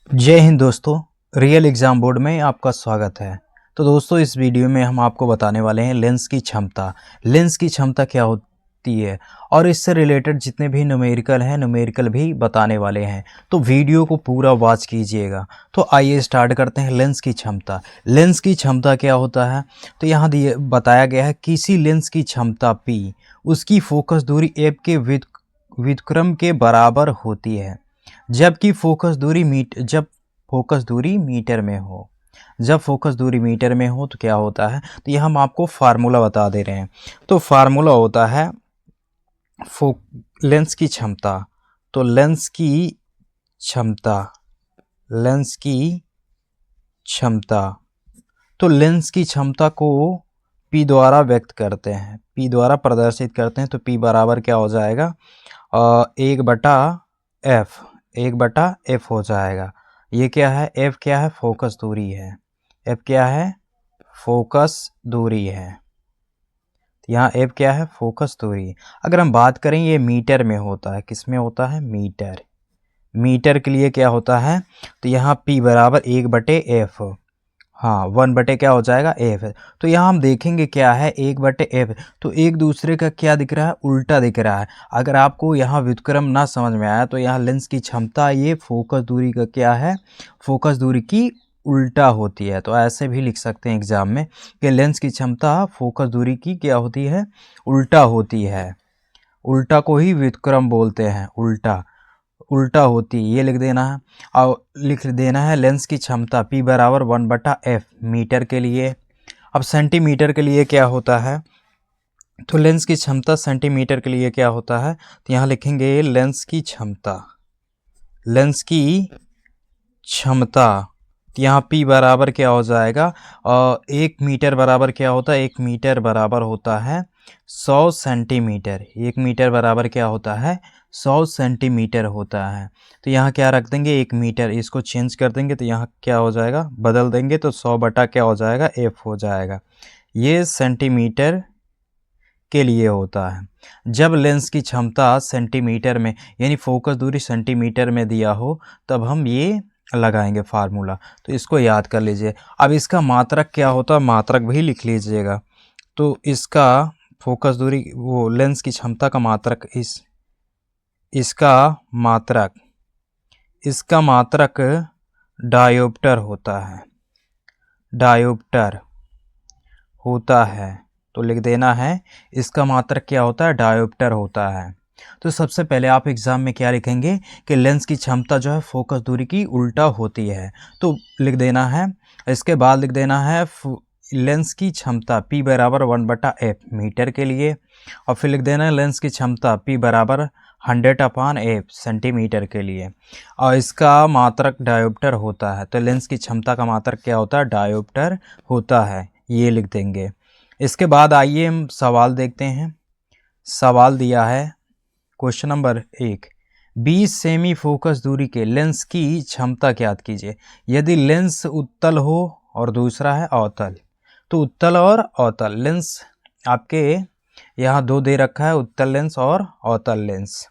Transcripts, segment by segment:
जय हिंद दोस्तों। Real exam board में आपका स्वागत है। तो दोस्तों, इस वीडियो में हम आपको बताने वाले हैं लेंस की क्षमता। लेंस की क्षमता क्या होती है और इससे रिलेटेड जितने भी न्यूमेरिकल हैं न्यूमेरिकल भी बताने वाले हैं। तो वीडियो को पूरा वॉच कीजिएगा। तो आइए स्टार्ट करते हैं। लेंस की क्षमता। लेंस की क्षमता क्या होता है? तो यहाँ दिए बताया गया है किसी लेंस की क्षमता P उसकी फोकस दूरी f के व्युत्क्रम के बराबर होती है जबकि जब फोकस दूरी मीटर में हो। जब फोकस दूरी मीटर में हो तो क्या होता है? तो यह हम आपको फार्मूला बता दे रहे हैं। तो फार्मूला होता है लेंस की क्षमता। तो लेंस की क्षमता तो लेंस की क्षमता को P द्वारा व्यक्त करते हैं, P द्वारा प्रदर्शित करते हैं। तो P बराबर क्या हो जाएगा? 1/F हो जाएगा। ये क्या है? F क्या है? फोकस दूरी है। F क्या है? फोकस दूरी है। यहाँ F क्या है? फोकस दूरी। अगर हम बात करें ये मीटर में होता है, किस में होता है? मीटर के लिए क्या होता है? तो यहाँ P बराबर 1/F। हाँ, 1/, क्या हो जाएगा? F। तो यहाँ हम देखेंगे क्या है? 1/F। तो एक दूसरे का क्या दिख रहा है? उल्टा दिख रहा है। अगर आपको यहाँ व्युत्क्रम ना समझ में आया तो यहाँ लेंस की क्षमता ये फोकस दूरी का क्या है? फोकस दूरी की उल्टा होती है। तो ऐसे भी लिख सकते हैं एग्जाम में कि लेंस की क्षमता फोकस दूरी की क्या होती है? उल्टा होती है। उल्टा को ही व्युत्क्रम बोलते हैं। उल्टा होती, ये लिख देना है। और लिख देना है लेंस की क्षमता P बराबर 1/F मीटर के लिए। अब सेंटीमीटर के लिए क्या होता है? तो लेंस की क्षमता सेंटीमीटर के लिए क्या होता है? तो यहाँ लिखेंगे लेंस की क्षमता। तो यहाँ P बराबर क्या हो जाएगा? 1 मीटर बराबर क्या होता है? 1 मीटर बराबर होता है 100 सेंटीमीटर। 1 मीटर बराबर क्या होता है? 100 सेंटीमीटर होता है। तो यहाँ क्या रख देंगे? 1 मीटर। इसको चेंज कर देंगे तो यहाँ क्या हो जाएगा? बदल देंगे तो 100 क्या हो जाएगा? F हो जाएगा। ये सेंटीमीटर के लिए होता है। जब लेंस की क्षमता सेंटीमीटर में यानी फोकस दूरी सेंटीमीटर में दिया हो तब हम ये लगाएंगे फार्मूला। तो इसको याद कर लीजिए। अब इसका मात्रक क्या होता है? मात्रक भी लिख लीजिएगा। तो इसका फोकस दूरी वो लेंस की क्षमता का मात्रक इसका मात्रक डायोप्टर होता है। तो लिख देना है इसका मात्रक क्या होता है? डायोप्टर होता है। तो सबसे पहले आप एग्जाम में क्या लिखेंगे कि लेंस की क्षमता जो है फोकस दूरी की उल्टा होती है। तो लिख देना है। इसके बाद लिख देना है लेंस की क्षमता P बराबर 1/F मीटर के लिए। और फिर लिख देना है लेंस की क्षमता P बराबर 100/F सेंटीमीटर के लिए। और इसका मात्रक डायोप्टर होता है। तो लेंस की क्षमता का मात्रक क्या होता है? डायोप्टर होता है। ये लिख देंगे। इसके बाद आइए हम सवाल देखते हैं। सवाल दिया है क्वेश्चन नंबर 1, 20 सेमी फोकस दूरी के लेंस की क्षमता ज्ञात कीजिए यदि लेंस उत्तल हो और दूसरा है अवतल। तो उत्तल और अवतल लेंस आपके यहाँ दो दे रखा है, उत्तल लेंस और अवतल लेंस।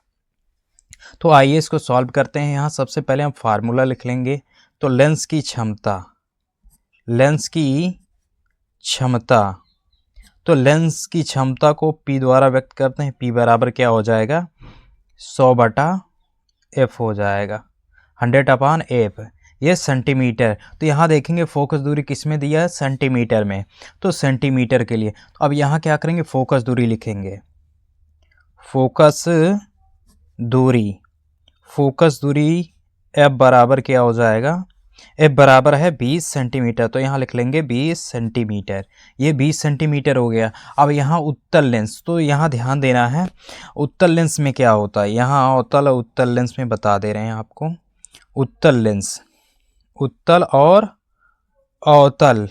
तो आइए इसको सॉल्व करते हैं। यहाँ सबसे पहले हम फार्मूला लिख लेंगे। तो लेंस की क्षमता तो लेंस की क्षमता को P द्वारा व्यक्त करते हैं। P बराबर क्या हो जाएगा? 100/F हो जाएगा। 100/F ये सेंटीमीटर। तो यहाँ देखेंगे फोकस दूरी किस में दिया है? सेंटीमीटर में। तो सेंटीमीटर के लिए तो अब यहाँ क्या करेंगे? फोकस दूरी लिखेंगे। फोकस दूरी F बराबर क्या हो जाएगा? F बराबर है 20 सेंटीमीटर। तो यहाँ लिख लेंगे 20 सेंटीमीटर। ये 20 सेंटीमीटर हो गया। अब यहाँ उत्तल लेंस, तो यहाँ ध्यान देना है उत्तल लेंस में क्या होता है। यहाँ उत्तल लेंस में बता दे रहे हैं आपको। उत्तल और अवतल।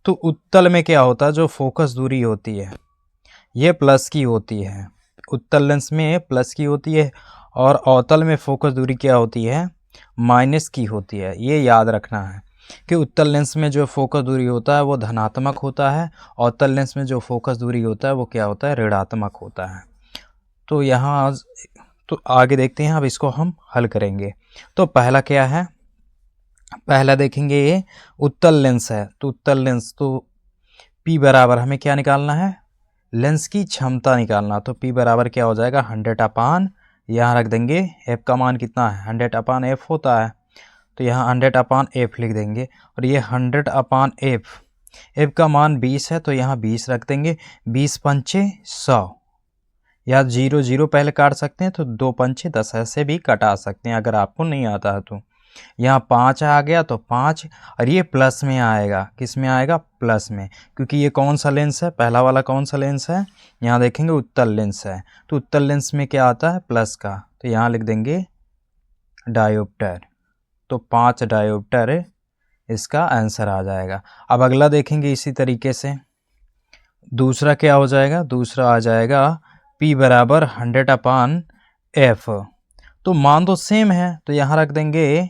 तो उत्तल में क्या होता है? जो फोकस दूरी होती है ये प्लस की होती है। उत्तल लेंस में प्लस की होती है और अवतल में फोकस दूरी क्या होती है? माइनस की होती है। ये याद रखना है कि उत्तल लेंस में जो फोकस दूरी होता है वो धनात्मक होता है, अवतल लेंस में जो फोकस दूरी होता है वो क्या होता है? ऋणात्मक होता है। तो यहाँ तो आगे देखते हैं। अब इसको हम हल करेंगे। तो पहला क्या है? पहला देखेंगे ये उत्तल लेंस है, तो उत्तल लेंस तो P बराबर हमें क्या निकालना है, लेंस की क्षमता निकालना। तो P बराबर क्या हो जाएगा 100 अपान, यहाँ रख देंगे F का मान कितना है 100 अपान F होता है, तो यहाँ 100 अपान F लिख देंगे। और ये 100 अपान F का मान 20 है, तो यहाँ 20 रख देंगे। 20 पंचे 100, या 0 0 पहले काट सकते हैं, तो 2 पंचे 10 ऐसे भी कटा सकते हैं अगर आपको नहीं आता है तो। यहाँ 5 आ गया तो 5, और ये प्लस में आएगा, किस में आएगा, प्लस में, क्योंकि ये कौन सा लेंस है, पहला वाला कौन सा लेंस है, यहाँ देखेंगे उत्तल लेंस है, तो उत्तल लेंस में क्या आता है, प्लस का, तो यहाँ लिख देंगे डायोप्टर। तो 5 डायोप्टर इसका आंसर आ जाएगा। अब अगला देखेंगे इसी तरीके से, दूसरा क्या हो जाएगा, दूसरा आ जाएगा P बराबर 100 अपान F, तो मान तो सेम है, तो यहाँ रख देंगे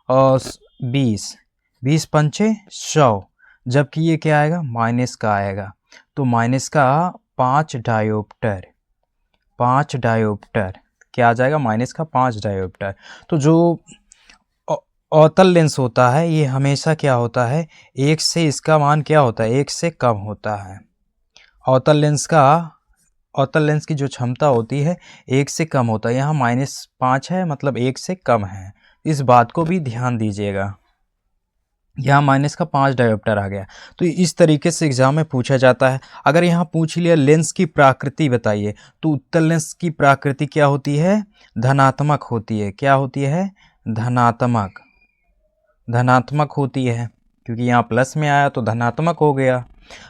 और 20 पंचे 100, जबकि ये क्या आएगा, माइनस का आएगा, तो माइनस का 5 डायोप्टर क्या आ जाएगा, माइनस का 5 डायोप्टर। तो जो अवतल लेंस होता है ये हमेशा क्या होता है, 1 से इसका मान क्या होता है, 1 से कम होता है। अवतल लेंस की जो क्षमता होती है 1 से कम होता है, यहाँ -5 है, मतलब 1 से कम है, इस बात को भी ध्यान दीजिएगा। यहाँ माइनस का 5 डायोप्टर आ गया। तो इस तरीके से एग्जाम में पूछा जाता है। अगर यहाँ पूछ लिया लेंस की प्रकृति बताइए, तो उत्तल लेंस की प्रकृति क्या होती है, धनात्मक होती है। क्या होती है, धनात्मक होती है, क्योंकि यहाँ प्लस में आया तो धनात्मक हो गया।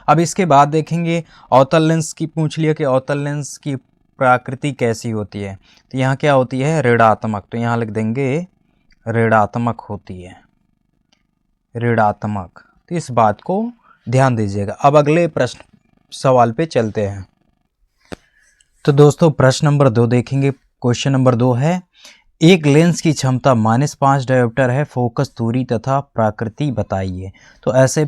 अब इसके बाद देखेंगे अवतल लेंस की, पूछ लिया कि अवतल लेंस की प्रकृति कैसी होती है, तो यहाँ क्या होती है, ऋणात्मक, तो यहाँ लिख देंगे ऋणात्मक होती है, ऋणात्मक। तो इस बात को ध्यान दीजिएगा। अब अगले सवाल पे चलते हैं। तो दोस्तों प्रश्न नंबर 2 देखेंगे। क्वेश्चन नंबर 2 है, एक लेंस की क्षमता -5 डायोप्टर है, फोकस दूरी तथा प्रकृति बताइए। तो ऐसे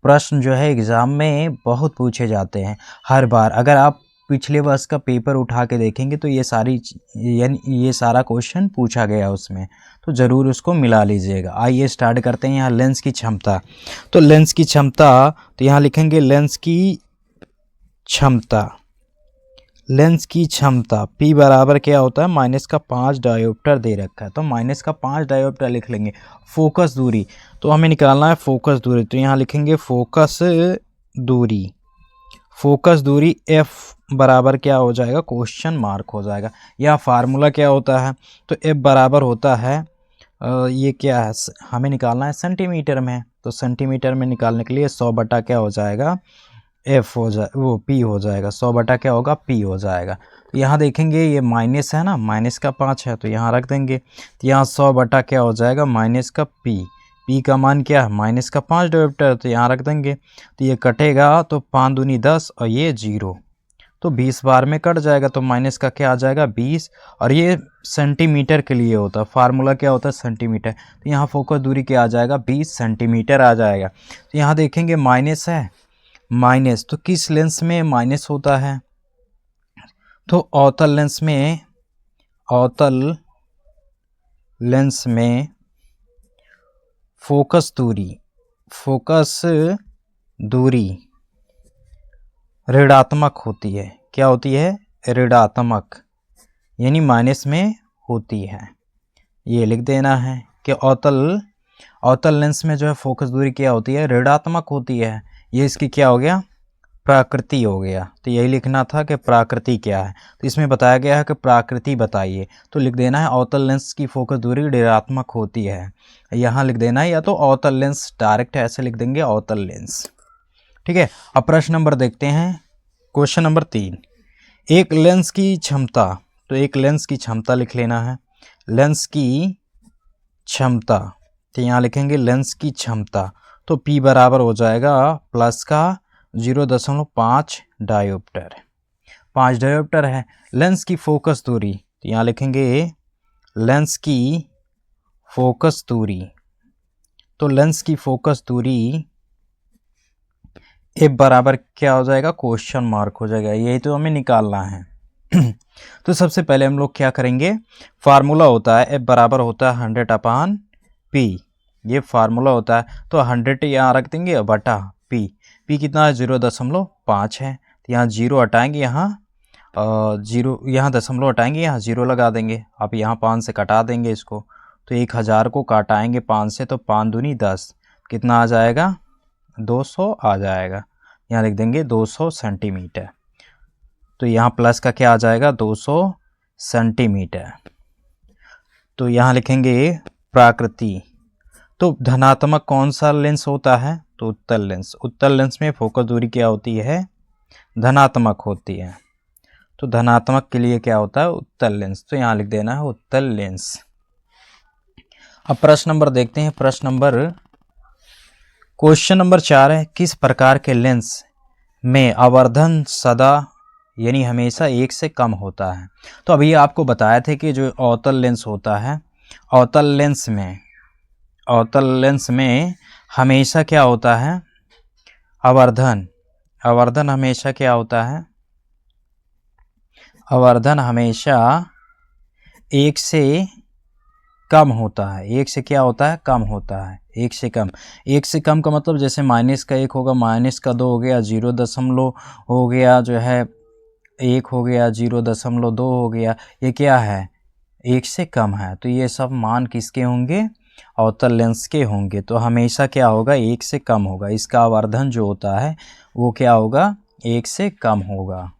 प्रश्न जो है एग्ज़ाम में बहुत पूछे जाते हैं हर बार। अगर आप पिछले वर्ष का पेपर उठा के देखेंगे तो ये सारा क्वेश्चन पूछा गया उसमें, तो ज़रूर उसको मिला लीजिएगा। आइए स्टार्ट करते हैं। यहाँ लेंस की क्षमता, तो लेंस की क्षमता, तो यहाँ लिखेंगे लेंस की क्षमता P बराबर क्या होता है, -5 डायोप्टर दे रखा है, तो -5 डायोप्टर लिख लेंगे। फोकस दूरी, तो हमें निकालना है फोकस दूरी, तो यहाँ लिखेंगे फोकस दूरी F बराबर क्या हो जाएगा, क्वेश्चन मार्क हो जाएगा। यह फार्मूला क्या होता है, तो F बराबर होता है ये क्या है, हमें निकालना है सेंटीमीटर में, तो सेंटीमीटर में निकालने के लिए 100 बटा क्या हो जाएगा, F हो जाए, वो P हो जाएगा, 100 बटा क्या होगा, P हो जाएगा। तो यहाँ देखेंगे ये माइनस है ना, माइनस का 5 है, तो यहाँ रख देंगे, तो यहाँ 100 बटा क्या हो जाएगा, माइनस का P का मान क्या है, -5 डायोप्टर, तो यहाँ रख देंगे। तो ये कटेगा तो 5 दूनी 10 और ये 0, तो 20 बार में कट जाएगा, तो माइनस का क्या आ जाएगा 20, और ये सेंटीमीटर के लिए होता है, फार्मूला क्या होता है, सेंटीमीटर। तो यहाँ फोकस दूरी क्या आ जाएगा, 20 सेंटीमीटर आ जाएगा। तो यहाँ देखेंगे माइनस है, माइनस, तो किस लेंस में माइनस होता है, तो अवतल लेंस में फोकस दूरी ऋणात्मक होती है। क्या होती है, ऋणात्मक, यानी माइनस में होती है। ये लिख देना है कि अवतल लेंस में जो है फोकस दूरी क्या होती है, ऋणात्मक होती है। ये इसकी क्या हो गया, प्रकृति हो गया। तो यही लिखना था कि प्रकृति क्या है, तो इसमें बताया गया है कि प्रकृति बताइए, तो लिख देना है अवतल लेंस की फोकस दूरी ऋणात्मक होती है, यहाँ लिख देना है, या तो अवतल लेंस डायरेक्ट ऐसे लिख देंगे, अवतल लेंस। ठीक है। अब प्रश्न नंबर देखते हैं, क्वेश्चन नंबर 3, एक लेंस की क्षमता, तो एक लेंस की क्षमता लिख लेना है, लेंस की क्षमता, तो यहाँ लिखेंगे लेंस की क्षमता, तो P बराबर हो जाएगा प्लस का 0.5 डायोप्टर, 5 डायोप्टर है। लेंस की फोकस दूरी, तो यहाँ लिखेंगे लेंस की फोकस दूरी, तो लेंस की फोकस दूरी F बराबर क्या हो जाएगा, क्वेश्चन मार्क हो जाएगा। यही तो हमें निकालना है। तो सबसे पहले हम लोग क्या करेंगे, फार्मूला होता है F बराबर होता है 100 अपान P, ये फार्मूला होता है। तो 100 यहाँ रख देंगे बटा पी। पी कितना है 0.5 है, तो यहाँ 0 हटाएंगे, यहाँ 0 यहाँ दशमलव हटाएंगे, यहाँ 0 लगा देंगे। अब यहाँ 5 से कटा देंगे इसको, तो 1000 को काटाएंगे 5 से, तो 5 दूनी 10, कितना आ जाएगा 200 आ जाएगा। यहाँ लिख देंगे 200 सेंटीमीटर। तो यहाँ प्लस का क्या आ जाएगा 200 सेंटीमीटर। तो यहाँ लिखेंगे प्राकृति। तो धनात्मक कौन सा लेंस होता है, तो उत्तल लेंस। उत्तल लेंस में फोकस दूरी क्या होती है, धनात्मक होती है। तो धनात्मक के लिए क्या होता है, उत्तल लेंस। तो यहाँ लिख देना है उत्तल लेंस। अब प्रश्न नंबर देखते हैं। प्रश्न नंबर क्वेश्चन नंबर 4 है, किस प्रकार के लेंस में आवर्धन सदा यानी हमेशा 1 से कम होता है। तो अभी आपको बताया थे कि जो अवतल लेंस होता है, अवतल लेंस में हमेशा क्या होता है, आवर्धन हमेशा क्या होता है, आवर्धन हमेशा 1 से कम होता है। 1 से क्या होता है, कम होता है, 1 से कम। 1 से कम का मतलब जैसे -1 होगा, -2 हो गया, 0 हो गया, जो है 1 हो गया, 0.2 हो गया, ये क्या है 1 से कम है। तो ये सब मान किसके होंगे, अवतल लेंस के होंगे। तो हमेशा क्या होगा 1 से कम होगा, इसका आवर्धन जो होता है वो क्या होगा 1 से कम होगा।